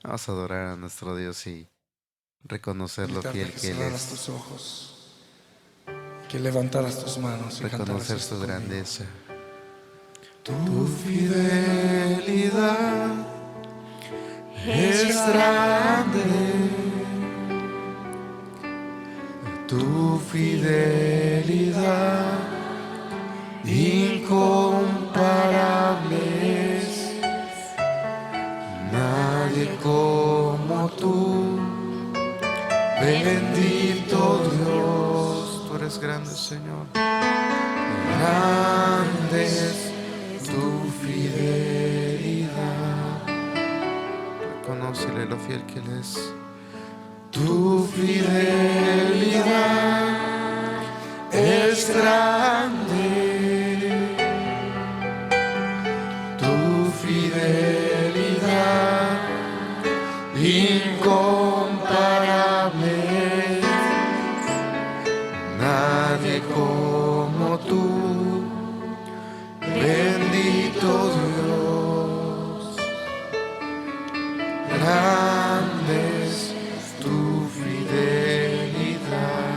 Vamos a adorar a nuestro Dios y reconocer lo Invitarte a fiel que que Él cerraras es, tus ojos, que levantaras tus manos y cantaras reconocer esto su conmigo. grandeza. Tu fidelidad es grande, tu fidelidad incomparable es. Nadie como tú, bendito Dios. Tú eres grande, Señor. Grande es tu fidelidad. Reconócele lo fiel que Él es. Tu fidelidad es grande. Tu fidelidad incomparable. Nadie como tú, bendito Dios. Grande es tu fidelidad.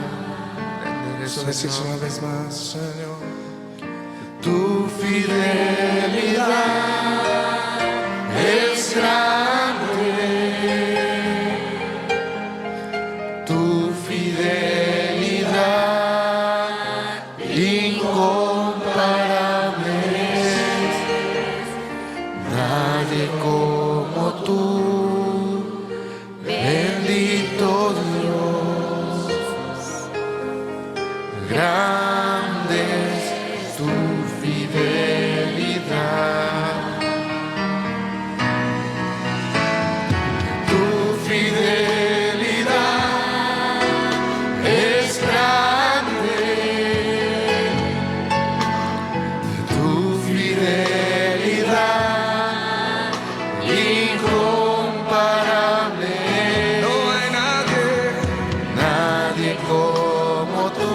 Grande eres, Eso decir Señor. una vez más, Señor. Tu fidelidad es grande. Tu fidelidad incomparable. Nadie como tú, bendito Dios. Grande es tu fidelidad. Tu fidelidad es grande. Tu fidelidad incomparable. No hay nadie como tú,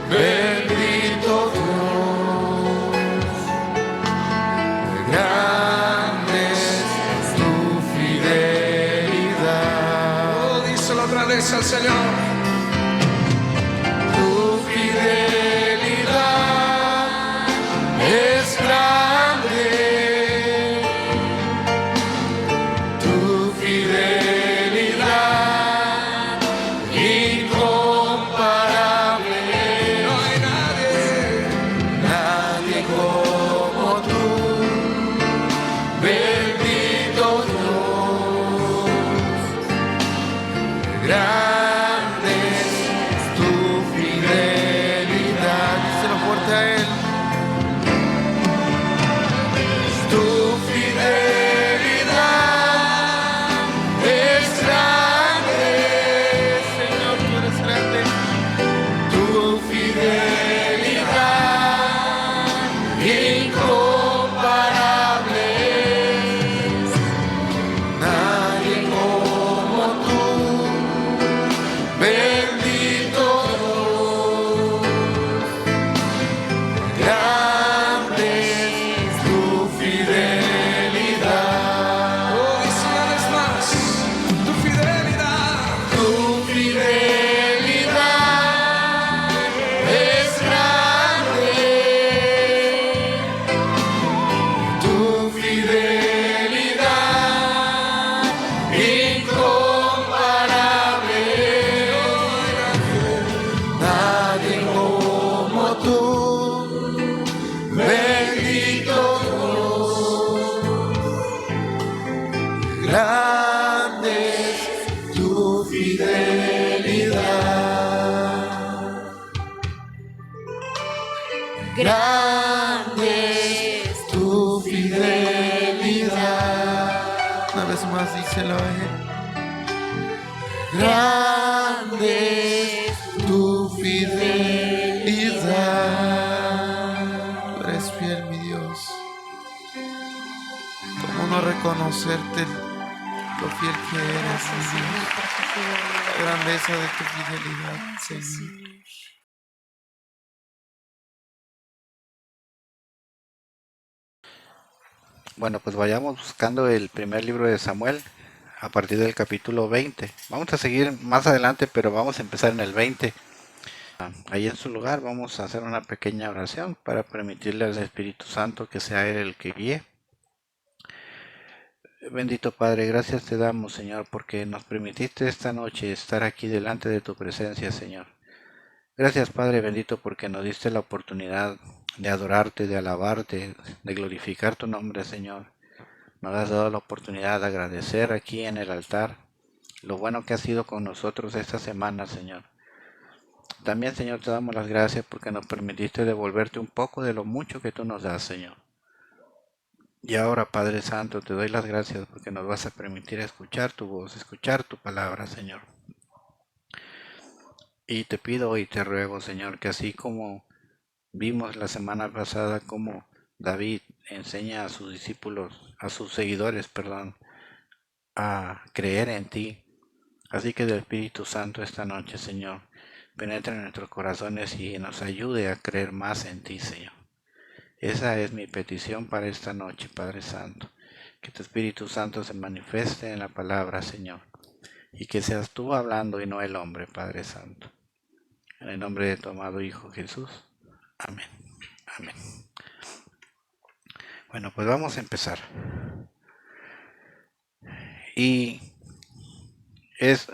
bendito Dios. Grande es tu fidelidad. Oh, díselo otra vez al Señor. Tu fidelidad es grande. Tu fidelidad incomparable. No hay nadie como tú, bendito Dios. Grande es tu fidelidad. Díselo fuerte a Él. Tu fidelidad es grande. Señor, tú eres grande. Tu fidelidad incomparable. Nadie como tú, bendito Dios. Grande es tu fidelidad. Oh, dice una vez más, tu fidelidad. Tu fidelidad es grande. Tu fidelidad incomparable. Nadie como tú, bendito Dios. Grande es tu fidelidad. Grande es tu fidelidad. Una vez más, díselo a Él. Grande es tu fidelidad. Tú eres fiel, mi Dios. ¿Cómo no reconocerte lo fiel que eres, mi Dios? La grandeza de tu fidelidad, Señor. Bueno, pues vayamos buscando el primer libro de Samuel a partir del capítulo 20. Vamos a seguir más adelante, pero vamos a empezar en el 20. Ahí en su lugar vamos a hacer una pequeña oración para permitirle al Espíritu Santo que sea Él el que guíe. Bendito Padre, gracias te damos, Señor, porque nos permitiste esta noche estar aquí delante de tu presencia, Señor. Gracias, Padre bendito, porque nos diste la oportunidad de adorarte, de alabarte, de glorificar tu nombre, Señor. Nos has dado la oportunidad de agradecer aquí en el altar lo bueno que has sido con nosotros esta semana, Señor. También, Señor, te damos las gracias porque nos permitiste devolverte un poco de lo mucho que tú nos das, Señor. Y ahora, Padre Santo, te doy las gracias porque nos vas a permitir escuchar tu voz, escuchar tu palabra, Señor. Y te pido y te ruego, Señor, que así como vimos la semana pasada cómo David enseña a sus discípulos, a sus seguidores, perdón, a creer en ti. Así que el Espíritu Santo esta noche, Señor, penetre en nuestros corazones y nos ayude a creer más en ti, Señor. Esa es mi petición para esta noche, Padre Santo. Que tu Espíritu Santo se manifieste en la palabra, Señor. Y que seas tú hablando y no el hombre, Padre Santo. En el nombre de tu amado Hijo Jesús. Amén. Amén. Bueno, pues vamos a empezar. Y es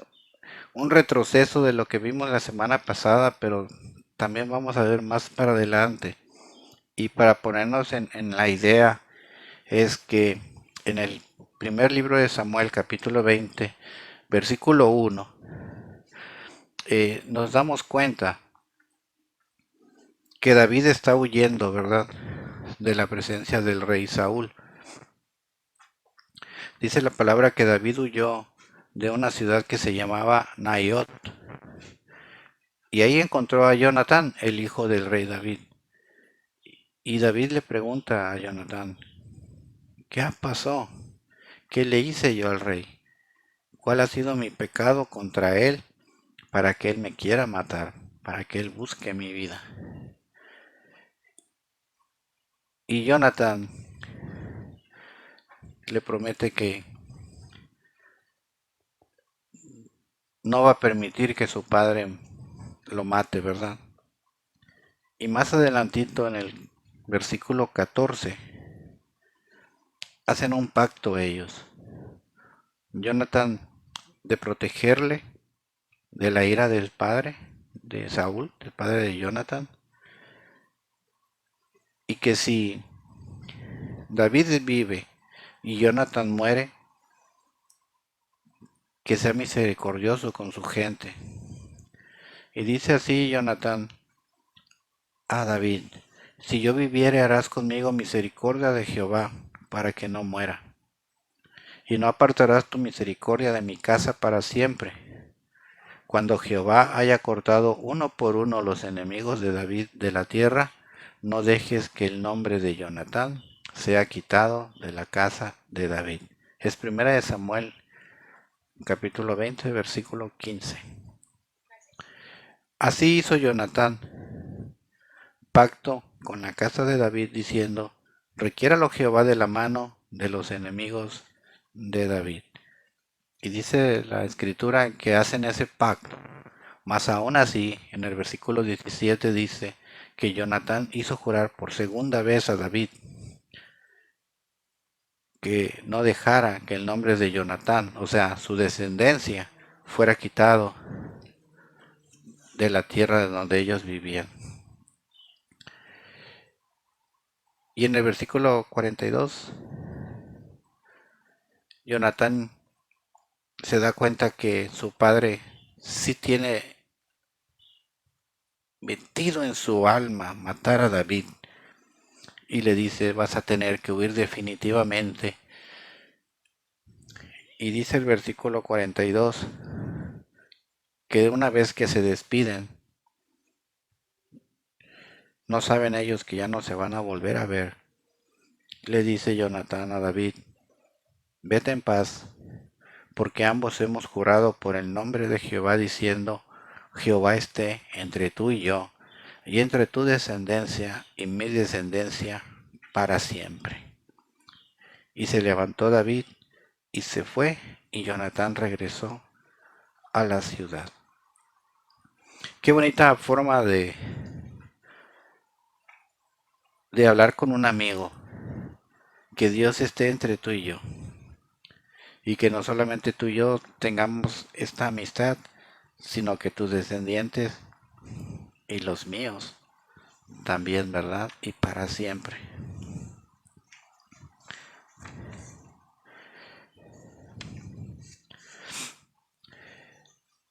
un retroceso de lo que vimos la semana pasada, pero también vamos a ver más para adelante. Y para ponernos en la idea, es que en el primer libro de Samuel, capítulo 20, versículo 1, nos damos cuenta que David está huyendo, ¿verdad?, de la presencia del rey Saúl. Dice la palabra que David huyó de una ciudad que se llamaba Naiot, y ahí encontró a Jonatán, el hijo del rey David. Y David le pregunta a Jonatán: ¿qué pasó? ¿Qué le hice yo al rey? ¿Cuál ha sido mi pecado contra él para que él me quiera matar, para que él busque mi vida? Y Jonatán le promete que no va a permitir que su padre lo mate, ¿verdad? Y más adelantito en el versículo 14 hacen un pacto ellos. Jonatán, de protegerle de la ira del padre de Saúl, del padre de Jonatán, y que si David vive y Jonatán muere, que sea misericordioso con su gente. Y dice así Jonatán a David: si yo viviere, harás conmigo misericordia de Jehová, para que no muera. Y no apartarás tu misericordia de mi casa para siempre. Cuando Jehová haya cortado uno por uno los enemigos de David de la tierra, no dejes que el nombre de Jonatán sea quitado de la casa de David. Es primera de Samuel, capítulo 20, versículo 15. Así hizo Jonatán pacto con la casa de David, diciendo: requiéralo Jehová de la mano de los enemigos de David. Y dice la escritura que hacen ese pacto. Mas aún así, en el versículo 17 dice que Jonatán hizo jurar por segunda vez a David que no dejara que el nombre de Jonatán, o sea, su descendencia, fuera quitado de la tierra donde ellos vivían. Y en el versículo 42, Jonatán se da cuenta que su padre sí tiene metido en su alma matar a David, y le dice: vas a tener que huir definitivamente. Y dice el versículo 42 que una vez que se despiden, no saben ellos que ya no se van a volver a ver. Le dice Jonatán a David: vete en paz, porque ambos hemos jurado por el nombre de Jehová, diciendo: Jehová esté entre tú y yo, y entre tu descendencia y mi descendencia para siempre. Y se levantó David y se fue, y Jonatán regresó a la ciudad. Qué bonita forma de hablar con un amigo. Que Dios esté entre tú y yo. Y que no solamente tú y yo tengamos esta amistad, sino que tus descendientes y los míos también, ¿verdad? Y para siempre.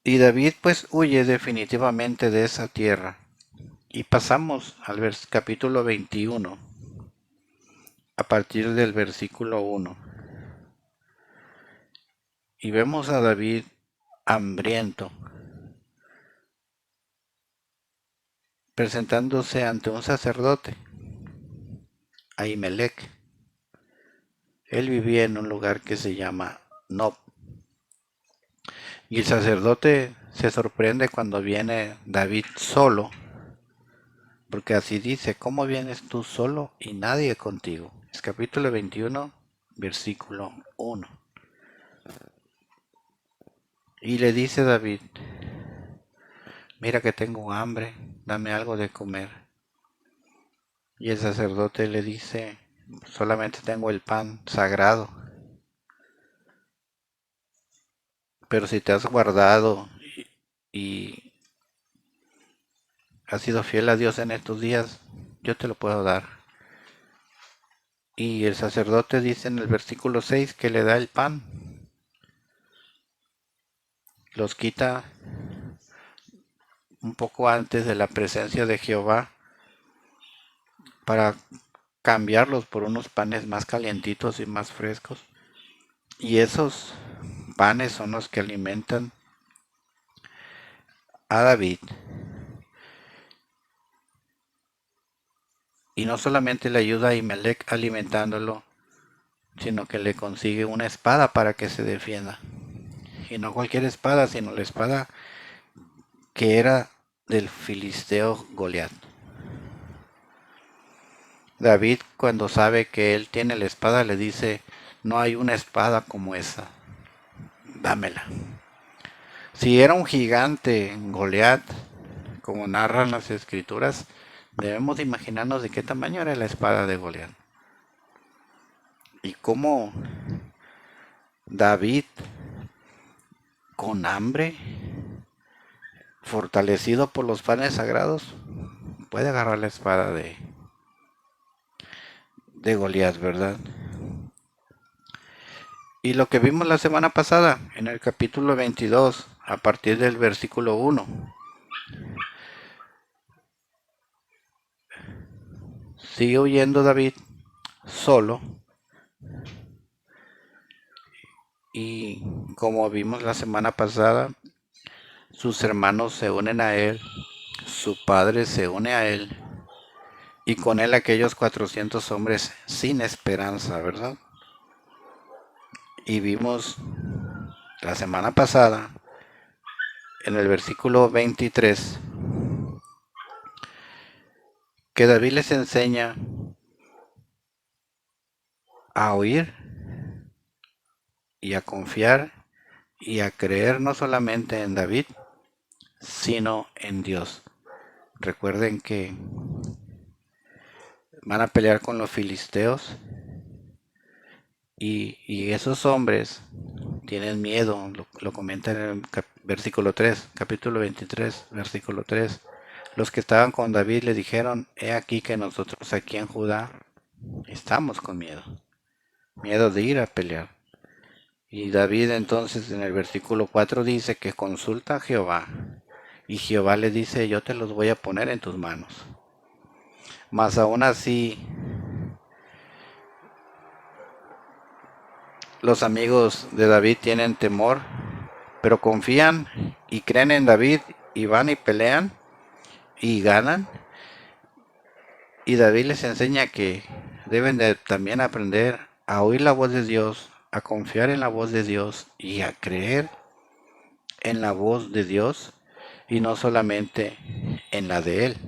Y David pues huye definitivamente de esa tierra. Y pasamos al capítulo 21, a partir del versículo 1. Y vemos a David hambriento, presentándose ante un sacerdote, Ahimelech. Él vivía en un lugar que se llama Nob. Y el sacerdote se sorprende cuando viene David solo, porque así dice, ¿cómo vienes tú solo y nadie contigo? Es capítulo 21, versículo 1. Y le dice David, mira que tengo hambre, dame algo de comer. Y el sacerdote le dice, solamente tengo el pan sagrado. Pero si te has guardado y has sido fiel a Dios en estos días, yo te lo puedo dar. Y el sacerdote dice en el versículo 6 que le da el pan. Los quita un poco antes de la presencia de Jehová para cambiarlos por unos panes más calientitos y más frescos. Y esos panes son los que alimentan a David. Y no solamente le ayuda a Ahimelech alimentándolo, sino que le consigue una espada para que se defienda. Y no cualquier espada, sino la espada que era del filisteo Goliat. David, cuando sabe que él tiene la espada, le dice, no hay una espada como esa, dámela. Si era un gigante Goliat, como narran las escrituras, debemos imaginarnos de qué tamaño era la espada de Goliat. Y cómo David, con hambre, fortalecido por los panes sagrados, puede agarrar la espada de Goliat, ¿verdad? Y lo que vimos la semana pasada, en el capítulo 22, a partir del versículo 1. Sigue huyendo David solo. Y como vimos la semana pasada, sus hermanos se unen a él, su padre se une a él, y con él aquellos 400 hombres sin esperanza, ¿verdad? Y vimos la semana pasada, en el versículo 23, que David les enseña a oír y a confiar y a creer no solamente en David, sino en Dios. Recuerden que van a pelear con los filisteos y esos hombres tienen miedo, lo comenta en el versículo 3, capítulo 23, versículo 3. Los que estaban con David le dijeron, he aquí que nosotros aquí en Judá estamos con miedo de ir a pelear. Y David entonces en el versículo 4 dice que consulta a Jehová, y Jehová le dice, yo te los voy a poner en tus manos. Mas aún así, los amigos de David tienen temor, pero confían y creen en David y van y pelean y ganan. Y David les enseña que deben de también aprender a oír la voz de Dios, a confiar en la voz de Dios y a creer en la voz de Dios y no solamente en la de él.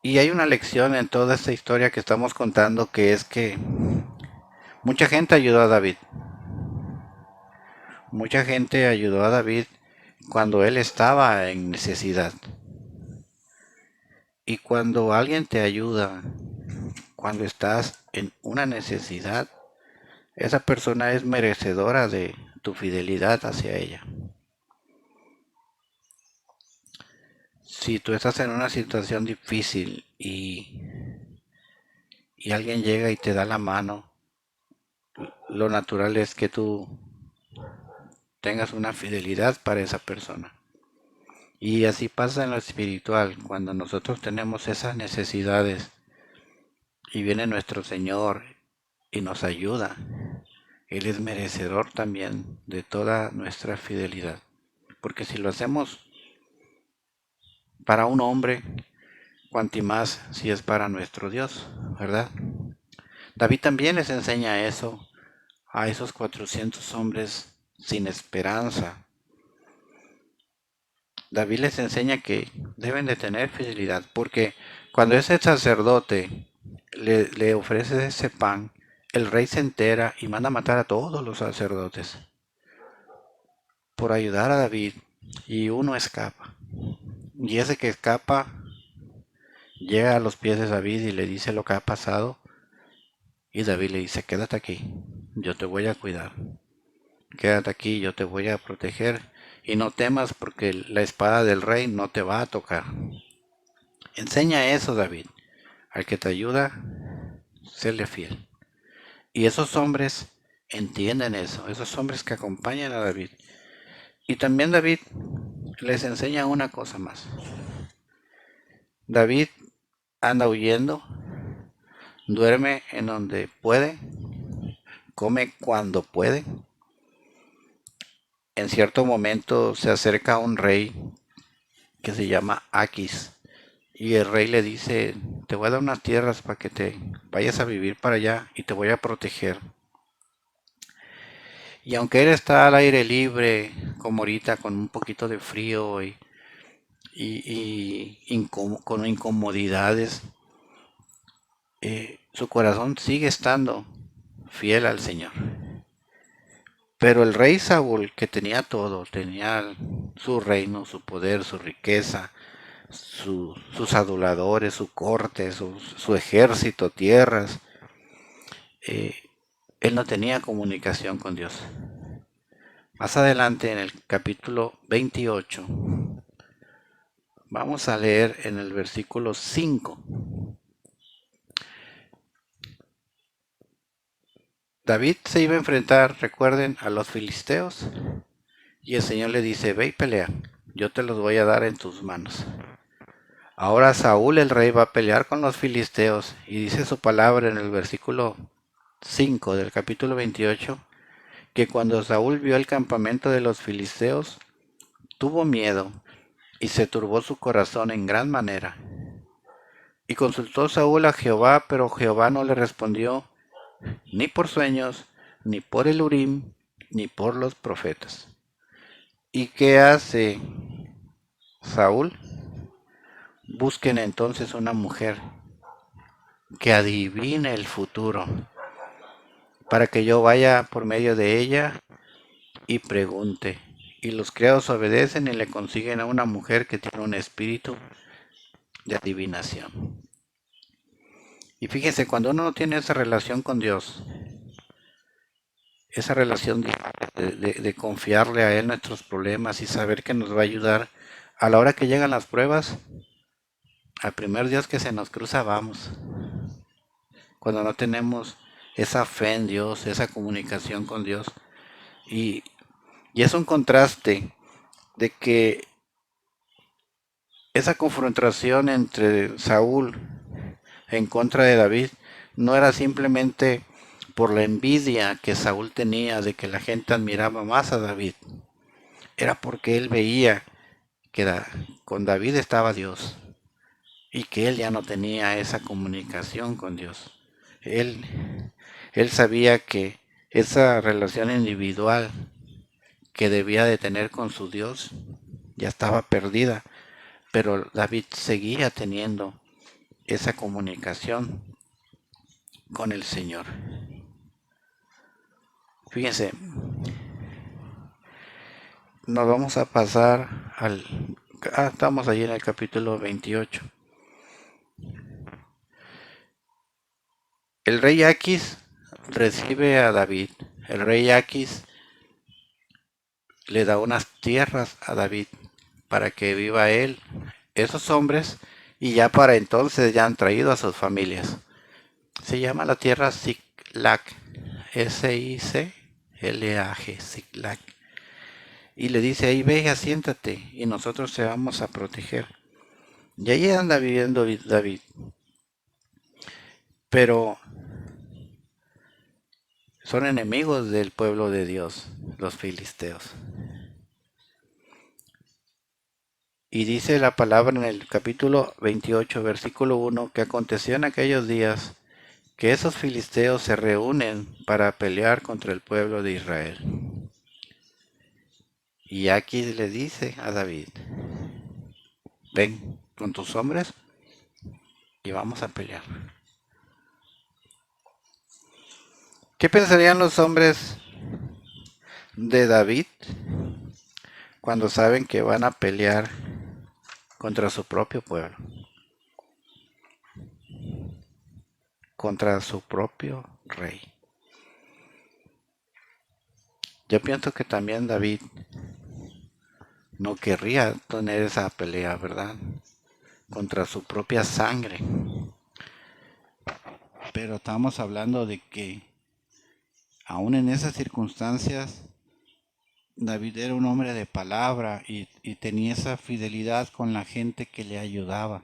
Y hay una lección en toda esta historia que estamos contando, que es que mucha gente ayudó a David. Mucha gente ayudó a David cuando él estaba en necesidad. Y cuando alguien te ayuda, cuando estás en una necesidad, esa persona es merecedora de tu fidelidad hacia ella. Si tú estás en una situación difícil y alguien llega y te da la mano, lo natural es que tú tengas una fidelidad para esa persona. Y así pasa en lo espiritual, cuando nosotros tenemos esas necesidades y viene nuestro Señor y nos ayuda, Él es merecedor también de toda nuestra fidelidad. Porque si lo hacemos para un hombre, cuanti más si es para nuestro Dios, ¿verdad? David también les enseña eso a esos 400 hombres sin esperanza. David les enseña que deben de tener fidelidad, porque cuando ese sacerdote le ofrece ese pan, el rey se entera y manda a matar a todos los sacerdotes por ayudar a David, y uno escapa. Y ese que escapa llega a los pies de David y le dice lo que ha pasado, y David le dice: quédate aquí, yo te voy a cuidar. Quédate aquí, yo te voy a proteger, y no temas porque la espada del rey no te va a tocar. Enseña eso, David. Al que te ayuda, séle fiel. Y esos hombres entienden eso, esos hombres que acompañan a David. Y también David les enseña una cosa más. David anda huyendo, duerme en donde puede, come cuando puede. En cierto momento se acerca a un rey que se llama Aquis, y el rey le dice: te voy a dar unas tierras para que te vayas a vivir para allá y te voy a proteger. Y aunque él está al aire libre, como ahorita, con un poquito de frío con incomodidades, su corazón sigue estando fiel al Señor. Pero el rey Saúl, que tenía todo, tenía su reino, su poder, su riqueza, sus aduladores, su corte, su ejército, tierras, él no tenía comunicación con Dios. Más adelante, en el capítulo 28, vamos a leer en el versículo 5. David se iba a enfrentar, recuerden, a los filisteos, y el Señor le dice: ve y pelea, yo te los voy a dar en tus manos. Ahora Saúl el rey va a pelear con los filisteos, y dice su palabra en el versículo 5 del capítulo 28, que cuando Saúl vio el campamento de los filisteos, tuvo miedo y se turbó su corazón en gran manera. Y consultó Saúl a Jehová, pero Jehová no le respondió, ni por sueños, ni por el Urim, ni por los profetas. ¿Y qué hace Saúl? Busquen entonces una mujer que adivine el futuro, para que yo vaya por medio de ella y pregunte. Y los criados obedecen y le consiguen a una mujer que tiene un espíritu de adivinación. Y fíjense, cuando uno no tiene esa relación con Dios, esa relación de confiarle a Él nuestros problemas y saber que nos va a ayudar, a la hora que llegan las pruebas, al primer Dios que se nos cruza vamos. Cuando no tenemos esa fe en Dios, esa comunicación con Dios. Y es un contraste de que esa confrontación entre Saúl en contra de David no era simplemente por la envidia que Saúl tenía de que la gente admiraba más a David. Era porque él veía que con David estaba Dios y que él ya no tenía esa comunicación con Dios. Él sabía que esa relación individual que debía de tener con su Dios ya estaba perdida, pero David seguía teniendo esa comunicación con el Señor. Fíjense, nos vamos a pasar estamos ahí en el capítulo 28. El rey Aquis recibe a David. El rey Aquis le da unas tierras a David para que viva él, esos hombres, y ya para entonces ya han traído a sus familias. Se llama la tierra Siclag, Siclag, Siclag. Y le dice, ahí ve, asiéntate, y nosotros te vamos a proteger. Y ahí anda viviendo David. Pero son enemigos del pueblo de Dios, los filisteos. Y dice la palabra en el capítulo 28, versículo 1, que aconteció en aquellos días que esos filisteos se reúnen para pelear contra el pueblo de Israel. Y aquí le dice a David, ven con tus hombres y vamos a pelear. ¿Qué pensarían los hombres de David cuando saben que van a pelear contra su propio pueblo? Contra su propio rey. Yo pienso que también David no querría tener esa pelea, ¿verdad? Contra su propia sangre. Pero estamos hablando de que aún en esas circunstancias David era un hombre de palabra y tenía esa fidelidad con la gente que le ayudaba.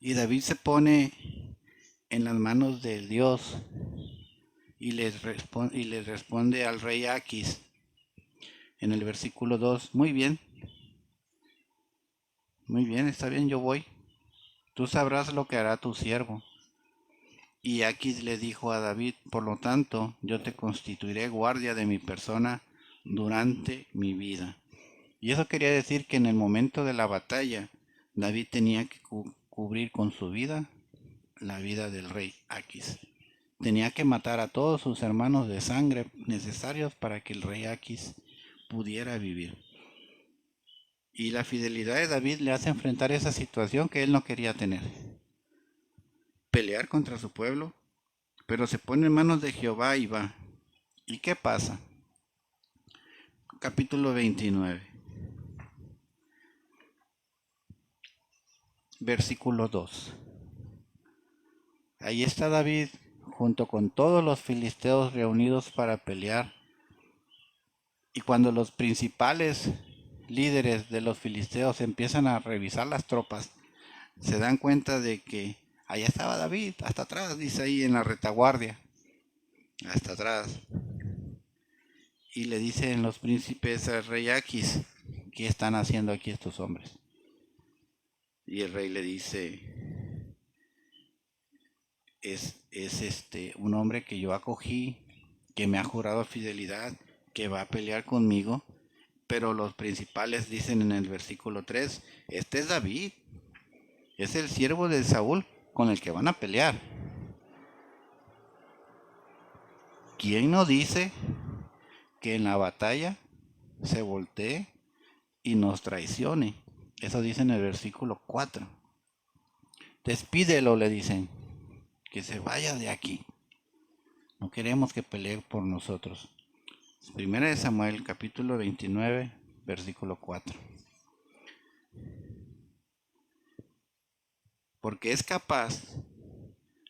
Y David se pone en las manos de Dios y le responde al rey Aquis en el versículo 2, muy bien, está bien, yo voy. Tú sabrás lo que hará tu siervo. Y Aquis le dijo a David, por lo tanto, yo te constituiré guardia de mi persona durante mi vida. Y eso quería decir que en el momento de la batalla, David tenía que cubrir con su vida la vida del rey Aquis. Tenía que matar a todos sus hermanos de sangre necesarios para que el rey Aquis pudiera vivir. Y la fidelidad de David le hace enfrentar esa situación que él no quería tener. Pelear contra su pueblo, pero se pone en manos de Jehová y va. ¿Y qué pasa? Capítulo 29. Versículo 2. Ahí está David junto con todos los filisteos reunidos para pelear. Y cuando los principales líderes de los filisteos empiezan a revisar las tropas, se dan cuenta de que allá estaba David, hasta atrás, dice ahí en la retaguardia, hasta atrás. Y le dicen los príncipes al rey Aquis, ¿qué están haciendo aquí estos hombres? Y el rey le dice, es un hombre que yo acogí, que me ha jurado fidelidad, que va a pelear conmigo. Pero los principales dicen en el versículo 3, este es David, es el siervo de Saúl con el que van a pelear. ¿Quién no dice que en la batalla se voltee y nos traicione? Eso dice en el versículo 4. Despídelo, le dicen, que se vaya de aquí. No queremos que pelee por nosotros. Primera de Samuel, capítulo 29, versículo 4. Porque es capaz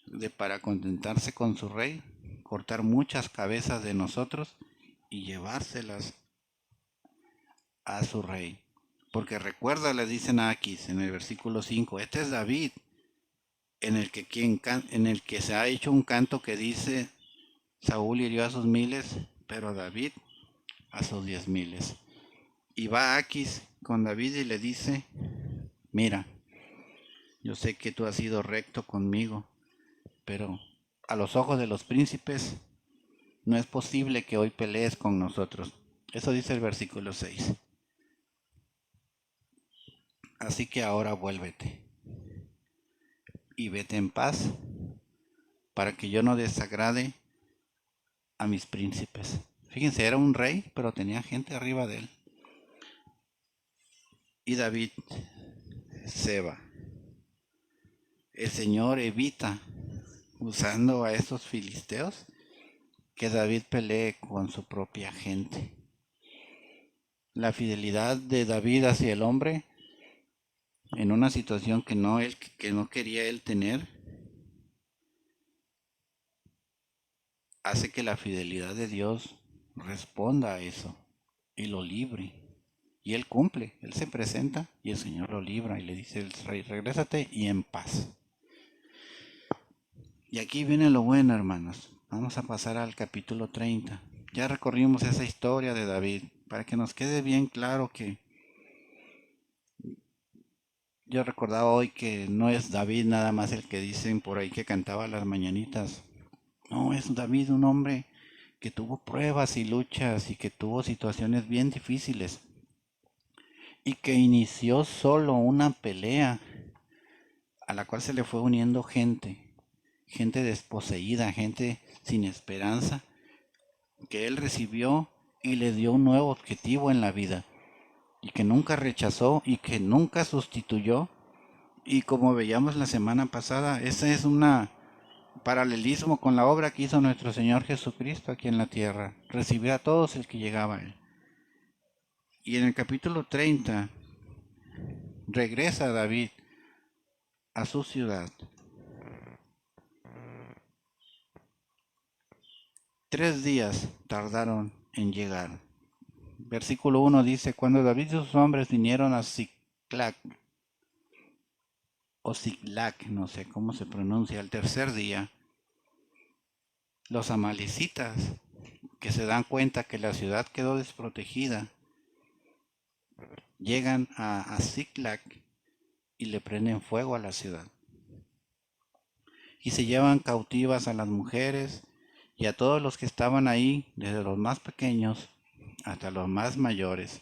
de, para contentarse con su rey, cortar muchas cabezas de nosotros y llevárselas a su rey. Porque recuerda, le dicen a Aquis en el versículo 5, este es David, en el que se ha hecho un canto que dice, Saúl hirió a sus miles, pero David a sus 10,000. Y va Aquis con David y le dice, mira, yo sé que tú has sido recto conmigo, pero a los ojos de los príncipes no es posible que hoy pelees con nosotros. Eso dice el versículo 6. Así que ahora vuélvete. y vete en paz, para que yo no desagrade a mis príncipes. Fíjense, era un rey, pero tenía gente arriba de él. Y David se va. El Señor evita, usando a esos filisteos, que David pelee con su propia gente. La fidelidad de David hacia el hombre en una situación que no quería él tener, hace que la fidelidad de Dios responda a eso y lo libre. Y él cumple, él se presenta y el Señor lo libra y le dice el rey, regrésate y en paz. Y aquí viene lo bueno, hermanos. Vamos a pasar al capítulo 30. Ya recorrimos esa historia de David para que nos quede bien claro que yo recordaba hoy que no es David nada más el que dicen por ahí que cantaba las mañanitas. No, es David un hombre que tuvo pruebas y luchas y que tuvo situaciones bien difíciles y que inició solo una pelea a la cual se le fue uniendo gente desposeída, gente sin esperanza, que él recibió y le dio un nuevo objetivo en la vida y que nunca rechazó y que nunca sustituyó. Y como veíamos la semana pasada, ese es un paralelismo con la obra que hizo nuestro Señor Jesucristo aquí en la tierra, recibir a todos el que llegaba a él. Y en el capítulo 30 regresa David a su ciudad. 3 días tardaron en llegar. Versículo 1 dice, cuando David y sus hombres vinieron a Ziklag, o Ziklag, no sé cómo se pronuncia, el tercer día, los amalecitas, que se dan cuenta que la ciudad quedó desprotegida, llegan a Ziklag y le prenden fuego a la ciudad. Y se llevan cautivas a las mujeres y a todos los que estaban ahí, desde los más pequeños hasta los más mayores.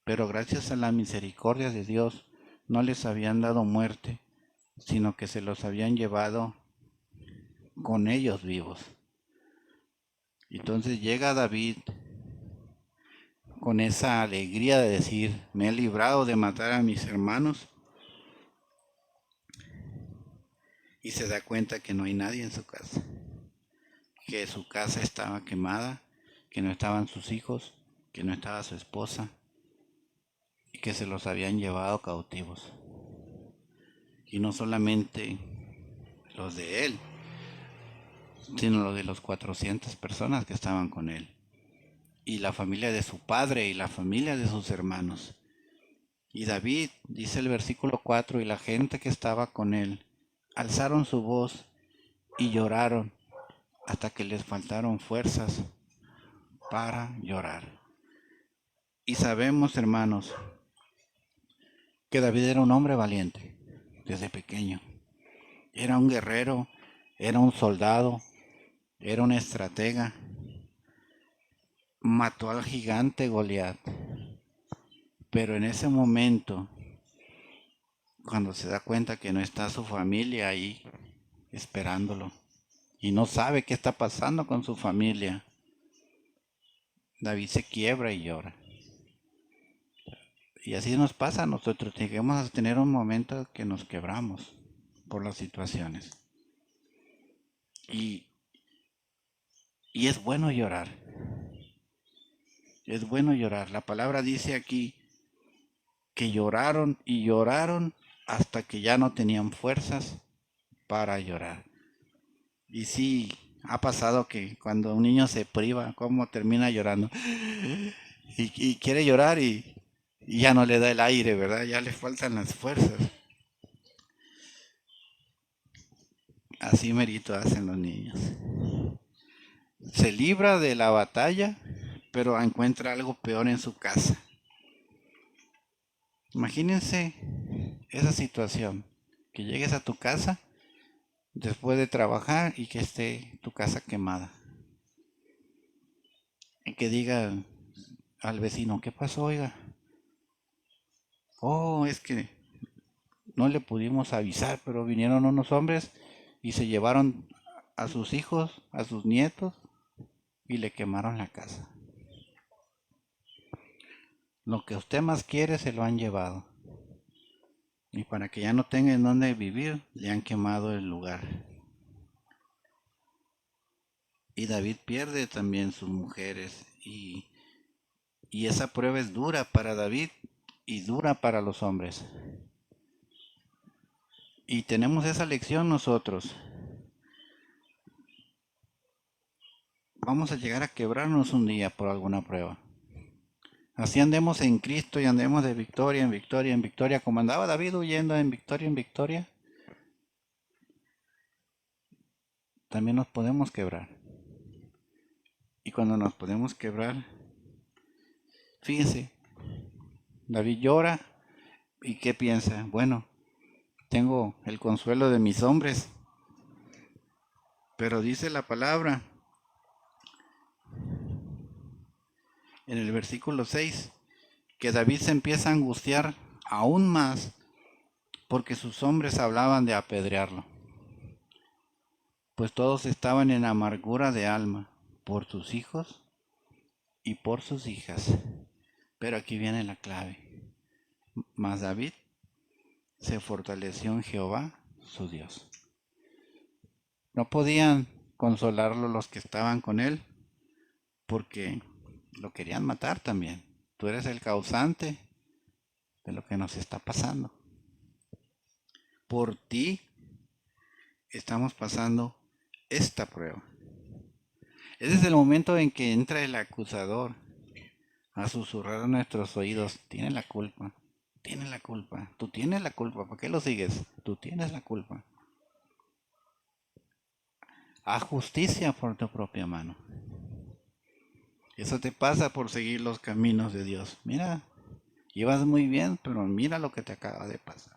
Pero gracias a la misericordia de Dios no les habían dado muerte, sino que se los habían llevado con ellos vivos. Entonces llega David con esa alegría de decir, me he librado de matar a mis hermanos, y se da cuenta que no hay nadie en su casa, que su casa estaba quemada, que no estaban sus hijos, que no estaba su esposa y que se los habían llevado cautivos. Y no solamente los de él, sino los de los 400 personas que estaban con él, y la familia de su padre y la familia de sus hermanos. Y David, dice el versículo 4, y la gente que estaba con él alzaron su voz y lloraron hasta que les faltaron fuerzas para llorar. Y sabemos, hermanos, que David era un hombre valiente desde pequeño. Era un guerrero, era un soldado, era un estratega. Mató al gigante Goliat. Pero en ese momento, cuando se da cuenta que no está su familia ahí esperándolo y no sabe qué está pasando con su familia, David se quiebra y llora. Y así nos pasa a nosotros, llegamos a tener un momento que nos quebramos por las situaciones. Y es bueno llorar. Es bueno llorar. La palabra dice aquí que lloraron y lloraron hasta que ya no tenían fuerzas para llorar. Y sí, ha pasado que cuando un niño se priva, ¿cómo termina llorando? Y quiere llorar y ya no le da el aire, ¿verdad? Ya le faltan las fuerzas. Así merito hacen los niños. Se libra de la batalla, pero encuentra algo peor en su casa. Imagínense esa situación, que llegues a tu casa después de trabajar y que esté tu casa quemada. Y que diga al vecino, ¿qué pasó, oiga? Oh, es que no le pudimos avisar, pero vinieron unos hombres y se llevaron a sus hijos, a sus nietos, y le quemaron la casa. Lo que usted más quiere se lo han llevado. Y para que ya no tenga en dónde vivir, le han quemado el lugar. Y David pierde también sus mujeres. Y esa prueba es dura para David y dura para los hombres. Y tenemos esa lección nosotros. Vamos a llegar a quebrarnos un día por alguna prueba. Así andemos en Cristo y andemos de victoria en victoria en victoria, como andaba David huyendo en victoria, también nos podemos quebrar. Y cuando nos podemos quebrar, fíjense, David llora y ¿qué piensa? Bueno, tengo el consuelo de mis hombres, pero dice la palabra en el versículo 6 que David se empieza a angustiar aún más porque sus hombres hablaban de apedrearlo, pues todos estaban en amargura de alma por sus hijos y por sus hijas. Pero aquí viene la clave. Mas David se fortaleció en Jehová, su Dios. No podían consolarlo los que estaban con él, porque lo querían matar también. Tú eres el causante de lo que nos está pasando. Por ti estamos pasando esta prueba. Ese es el momento en que entra el acusador a susurrar a nuestros oídos. Tiene la culpa, tú tienes la culpa, ¿por qué lo sigues? Tú tienes la culpa. Haz justicia por tu propia mano. Eso te pasa por seguir los caminos de Dios. Mira, llevas muy bien, pero mira lo que te acaba de pasar.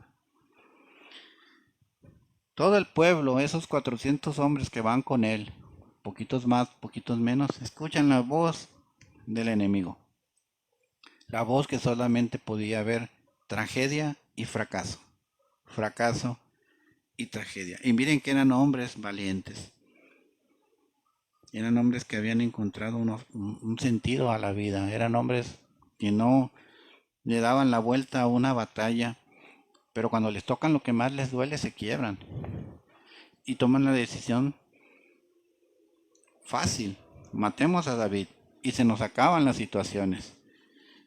Todo el pueblo, esos 400 hombres que van con él, poquitos más, poquitos menos, escuchan la voz del enemigo. La voz que solamente podía ver tragedia y fracaso. Fracaso y tragedia. Y miren que eran hombres valientes. Eran hombres que habían encontrado un sentido a la vida. Eran hombres que no le daban la vuelta a una batalla, pero cuando les tocan lo que más les duele se quiebran. Y toman la decisión fácil. Matemos a David. Y se nos acaban las situaciones.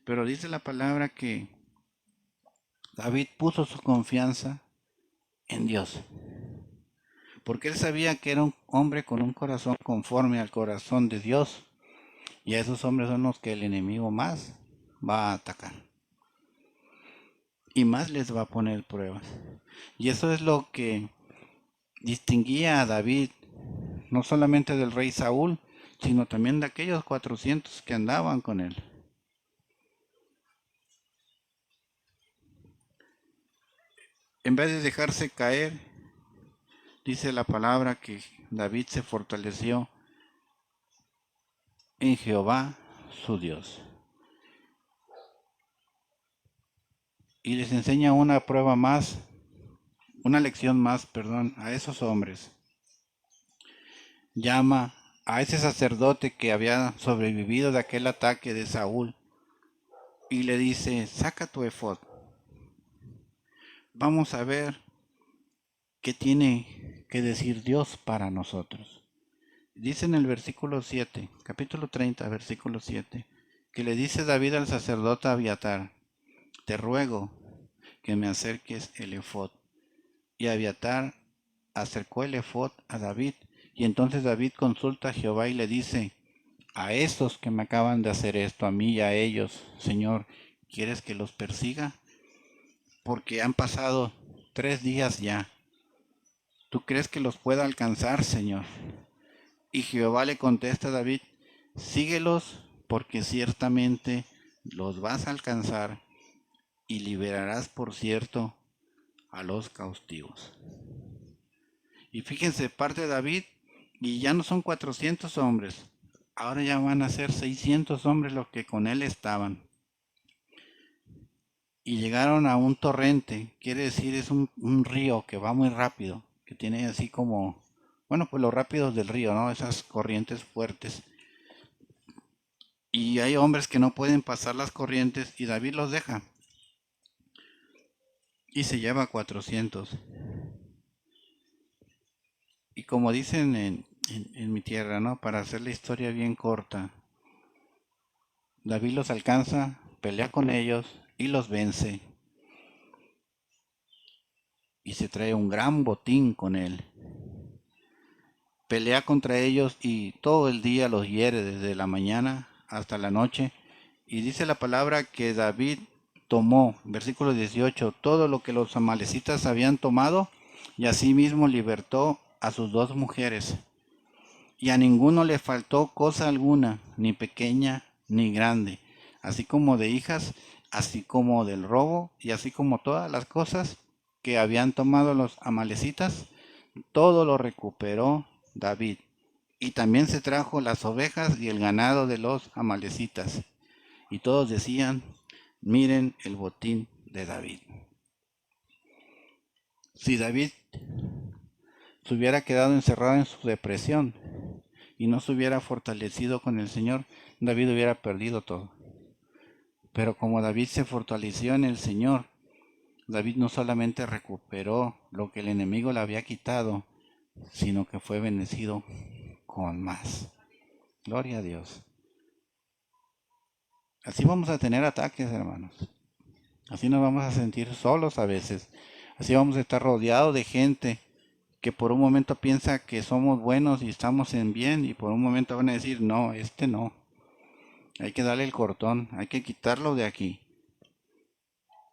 Pero dice la palabra que David puso su confianza en Dios. Porque él sabía que era un hombre con un corazón conforme al corazón de Dios. Y a esos hombres son los que el enemigo más va a atacar. Y más les va a poner pruebas. Y eso es lo que distinguía a David, no solamente del rey Saúl, sino también de aquellos 400 que andaban con él. En vez de dejarse caer, dice la palabra que David se fortaleció en Jehová, su Dios. Y les enseña una prueba más, una lección más, a esos hombres. Llama a ese sacerdote que había sobrevivido de aquel ataque de Saúl y le dice, saca tu efod. Vamos a ver qué tiene que decir Dios para nosotros. Dice en el versículo 7, capítulo 30, versículo 7, que le dice David al sacerdote Abiatar, te ruego que me acerques el efod. Y Abiatar acercó el efod a David, y entonces David consulta a Jehová y le dice, a estos que me acaban de hacer esto, a mí y a ellos, Señor, ¿quieres que los persiga? Porque han pasado 3 días ya. ¿Tú crees que los pueda alcanzar, Señor? Y Jehová le contesta a David, síguelos porque ciertamente los vas a alcanzar y liberarás, por cierto, a los cautivos. Y fíjense, parte de David, y ya no son 400 hombres, ahora ya van a ser 600 hombres los que con él estaban. y llegaron a un torrente, quiere decir es un río que va muy rápido, que tiene así como, bueno, pues los rápidos del río, ¿no? Esas corrientes fuertes. Y hay hombres que no pueden pasar las corrientes y David los deja y se lleva 400. Y como dicen en mi tierra, ¿no? Para hacer la historia bien corta, David los alcanza, pelea con ellos y los vence. Y se trae un gran botín con él. Pelea contra ellos y todo el día los hiere desde la mañana hasta la noche. Y dice la palabra que David tomó, versículo 18, todo lo que los amalecitas habían tomado y asimismo libertó a sus 2 mujeres. Y a ninguno le faltó cosa alguna, ni pequeña ni grande, así como de hijas, así como del robo y así como todas las cosas que habían tomado los amalecitas, todo lo recuperó David. Y también se trajo las ovejas y el ganado de los amalecitas. Y todos decían, miren el botín de David. Si David se hubiera quedado encerrado en su depresión y no se hubiera fortalecido con el Señor, David hubiera perdido todo. Pero como David se fortaleció en el Señor, David no solamente recuperó lo que el enemigo le había quitado, sino que fue bendecido con más. Gloria a Dios. Así vamos a tener ataques, hermanos. Así nos vamos a sentir solos a veces. Así vamos a estar rodeados de gente que por un momento piensa que somos buenos y estamos en bien y por un momento van a decir, no, este no. Hay que darle el cortón, hay que quitarlo de aquí.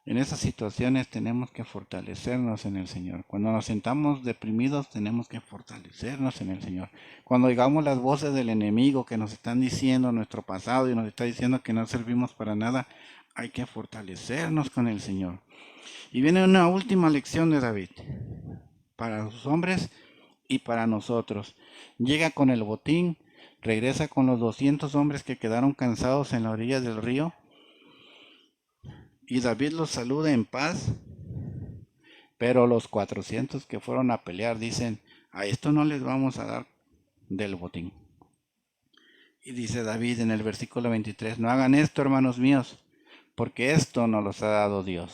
En esas situaciones tenemos que fortalecernos en el Señor. Cuando nos sentamos deprimidos tenemos que fortalecernos en el Señor. Cuando oigamos las voces del enemigo que nos están diciendo nuestro pasado y nos está diciendo que no servimos para nada, hay que fortalecernos con el Señor. Y viene una última lección de David para los hombres y para nosotros. Llega con el botín, regresa con los 200 hombres que quedaron cansados en la orilla del río. Y David los saluda en paz, pero los 400 que fueron a pelear dicen, a esto no les vamos a dar del botín. Y dice David en el versículo 23, no hagan esto, hermanos míos, porque esto nos los ha dado Dios.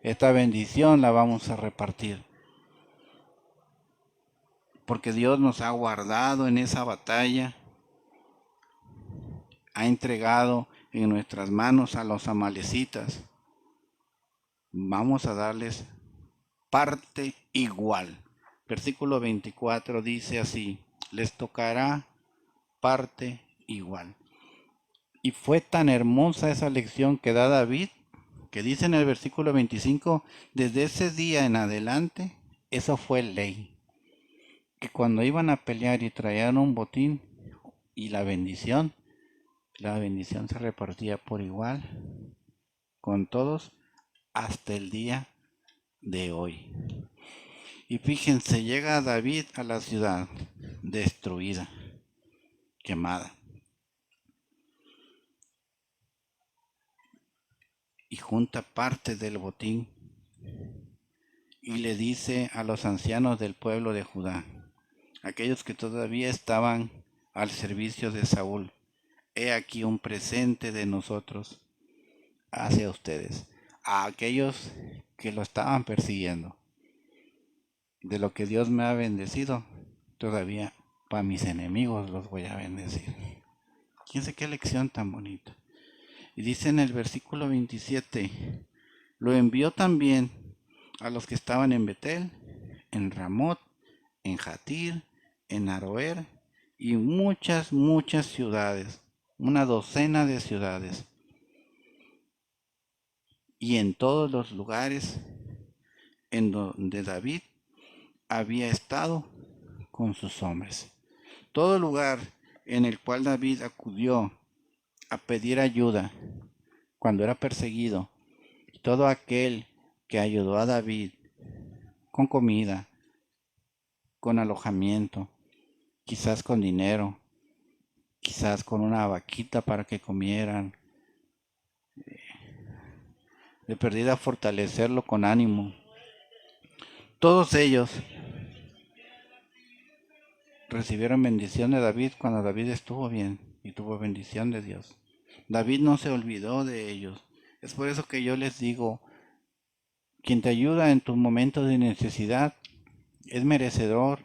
Esta bendición la vamos a repartir. Porque Dios nos ha guardado en esa batalla, ha entregado en nuestras manos a los amalecitas. Vamos a darles parte igual. Versículo 24 dice así, les tocará parte igual. Y fue tan hermosa esa lección que da David, que dice en el versículo 25, desde ese día en adelante, eso fue ley. Que cuando iban a pelear y traían un botín y la bendición se repartía por igual con todos hasta el día de hoy. Y fíjense, llega David a la ciudad destruida, quemada. Y junta parte del botín y le dice a los ancianos del pueblo de Judá, aquellos que todavía estaban al servicio de Saúl, he aquí un presente de nosotros hacia ustedes, a aquellos que lo estaban persiguiendo. De lo que Dios me ha bendecido, todavía para mis enemigos los voy a bendecir. Fíjense qué lección tan bonita. Y dice en el versículo 27, lo envió también a los que estaban en Betel, en Ramot, en Jatir, en Aroer y muchas ciudades, una docena de ciudades. Y en todos los lugares en donde David había estado con sus hombres. Todo lugar en el cual David acudió a pedir ayuda cuando era perseguido, todo aquel que ayudó a David con comida, con alojamiento, quizás con dinero, quizás con una vaquita para que comieran, de perdida fortalecerlo con ánimo. Todos ellos recibieron bendición de David cuando David estuvo bien y tuvo bendición de Dios. David no se olvidó de ellos. Es por eso que yo les digo, quien te ayuda en tus momentos de necesidad es merecedor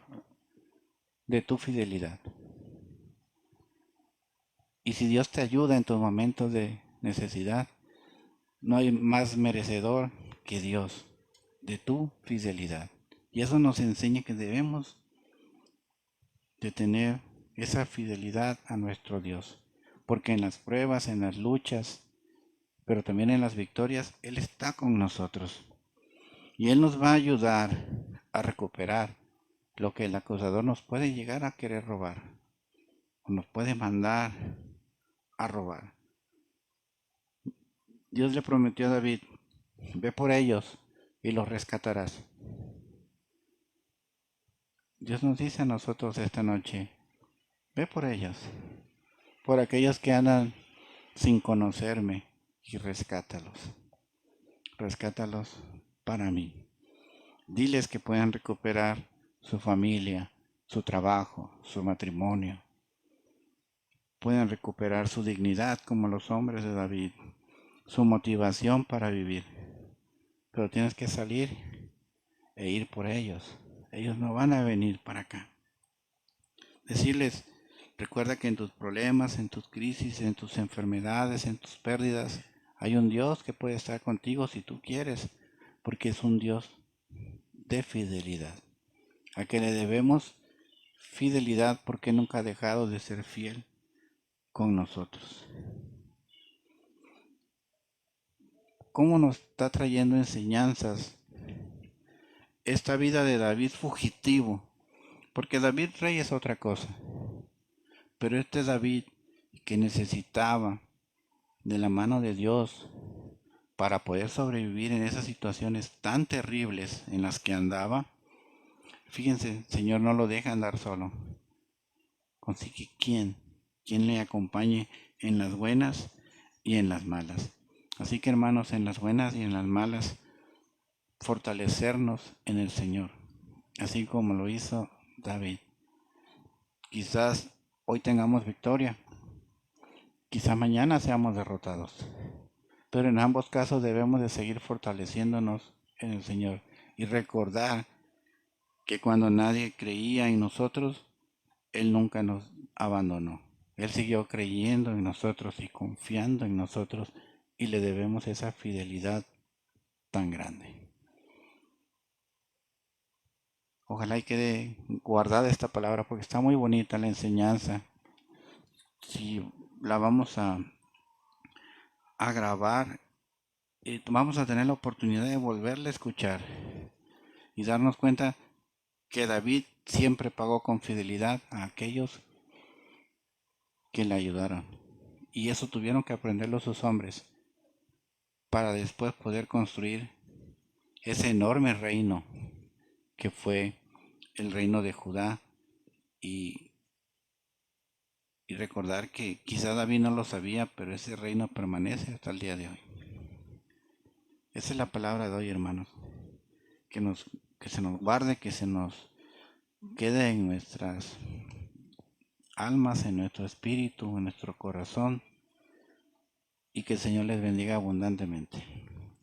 de tu fidelidad. Y si Dios te ayuda en tus momentos de necesidad, no hay más merecedor que Dios de tu fidelidad. Y eso nos enseña que debemos de tener esa fidelidad a nuestro Dios. Porque en las pruebas, en las luchas, pero también en las victorias, Él está con nosotros. Y Él nos va a ayudar a recuperar lo que el acusador nos puede llegar a querer robar. O nos puede mandar a robar. Dios le prometió a David, ve por ellos y los rescatarás. Dios nos dice a nosotros esta noche, ve por ellos, por aquellos que andan sin conocerme y rescátalos. Rescátalos para mí. Diles que puedan recuperar su familia, su trabajo, su matrimonio. Puedan recuperar su dignidad como los hombres de David, su motivación para vivir. Pero tienes que salir e ir por ellos. Ellos no van a venir para acá. Decirles, recuerda que en tus problemas, en tus crisis, en tus enfermedades, en tus pérdidas, hay un Dios que puede estar contigo si tú quieres, porque es un Dios de fidelidad. A que le debemos fidelidad porque nunca ha dejado de ser fiel con nosotros. ¿Cómo nos está trayendo enseñanzas esta vida de David fugitivo? Porque David rey es otra cosa. Pero este David que necesitaba de la mano de Dios para poder sobrevivir en esas situaciones tan terribles en las que andaba, fíjense, el Señor no lo deja andar solo. Consigue quien le acompañe en las buenas y en las malas. Así que hermanos, en las buenas y en las malas, fortalecernos en el Señor, así como lo hizo David. Quizás hoy tengamos victoria, quizás mañana seamos derrotados, pero en ambos casos debemos de seguir fortaleciéndonos en el Señor y recordar que cuando nadie creía en nosotros, Él nunca nos abandonó. Él siguió creyendo en nosotros y confiando en nosotros y le debemos esa fidelidad tan grande. Ojalá y quede guardada esta palabra porque está muy bonita la enseñanza. Si la vamos a grabar, vamos a tener la oportunidad de volverla a escuchar y darnos cuenta que David siempre pagó con fidelidad a aquellos que le ayudaron. Y eso tuvieron que aprenderlo sus hombres para después poder construir ese enorme reino que fue el reino de Judá y recordar que quizá David no lo sabía, pero ese reino permanece hasta el día de hoy. Esa es la palabra de hoy, hermanos. Que se nos guarde, que se nos quede en nuestras almas, en nuestro espíritu, en nuestro corazón, y que el Señor les bendiga abundantemente.